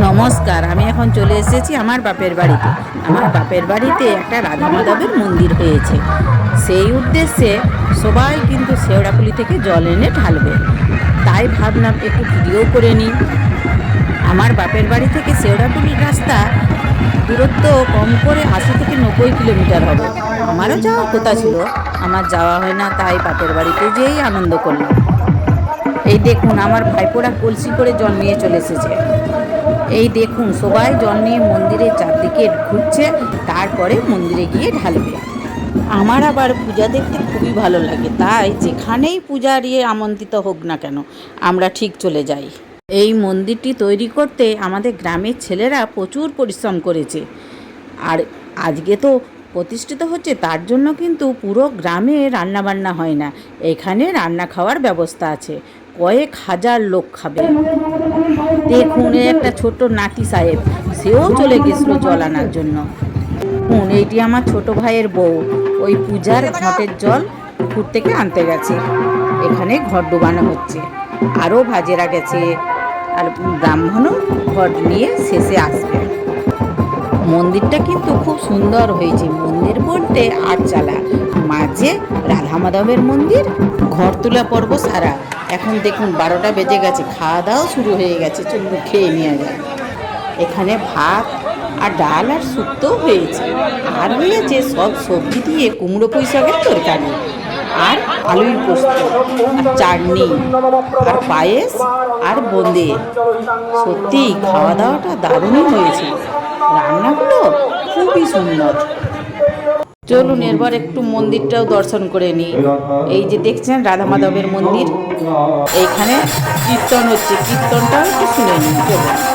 নমস্কার, আমি এখন চলে এসেছি আমার বাপের বাড়িতে। আমার বাপের বাড়িতে একটা রাধা মাধবের মন্দির হয়েছে। সেই উদ্দেশ্যে সবাই কিন্তু শেওড়াফুলি থেকে জল এনে ঢালবে। তাই ভাবলাম একটু ভিডিও করে নিই। আমার বাপের বাড়ি থেকে শেওড়াফুলির রাস্তা দূরত্ব কম করে 80 থেকে 90 কিলোমিটার হবে। আমারও যাওয়ার কথা ছিল, আমার যাওয়া হয় না, তাই বাপের বাড়িতে যেয়েই আনন্দ করলাম। এই দেখুন, আমার ভাইপোরা কলসি করে জল নিয়ে চলে এসেছে। এই দেখুন, সবাই জল নিয়ে মন্দিরের চারদিকে ঘুরছে, তারপরে মন্দিরে গিয়ে ঢালবে। আমার আবার পূজা দেখতে খুবই ভালো লাগে, তাই যেখানেই পূজার আমন্ত্রিত হোক না কেন আমরা ঠিক চলে যাই। এই মন্দিরটি তৈরি করতে আমাদের গ্রামের ছেলেরা প্রচুর পরিশ্রম করেছে। আর আজকে তো প্রতিষ্ঠিত হচ্ছে, তার জন্য কিন্তু পুরো গ্রামে রান্নাবান্না হয় না, এখানে রান্না খাওয়ার ব্যবস্থা আছে। কয়েক হাজার লোক খাবে। দেখুন, একটা ছোট নাতি সাহেব, সেও চলে গেছিল জল আনার জন্য। এইটি আমার ছোট ভাইয়ের বউ, ওই পূজার ঘটের জল পুকুর থেকে আনতে গেছে। এখানে ঘট ডোবানো হচ্ছে, আরও ভাজেরা গেছে, আর ব্রাহ্মণও ঘট নিয়ে শেষে আসবে। মন্দিরটা কিন্তু খুব সুন্দর হয়েছে। মন্দির বলতে আটচালা, মাঝে রাধা মাধবের মন্দির, ঘর তোলা পর্ব সারা। এখন দেখুন 12টা বেজে গেছে, খাওয়া দাওয়া শুরু হয়ে গেছে, চলুন খেয়ে নিয়ে যায়। এখানে ভাত আর ডাল আর শুক্তও হয়েছে, আর হয়েছে সব সবজি দিয়ে কুমড়ো পুঁই শাকের তরকারি, আর আলুর পোস্ত, আর চাটনি, আর পায়েস, আর বোঁদে। সত্যি খাওয়া দাওয়াটা দারুণই হয়েছে, রান্নাগুলো খুবই সুন্দর। চলুন এরবার একটু মন্দিরটাও দর্শন করে নিই। এই যে দেখছেন রাধা মাধবের মন্দির, এইখানে কীর্তন হচ্ছে, কীর্তনটাও একটু শুনে নিই। চলুন।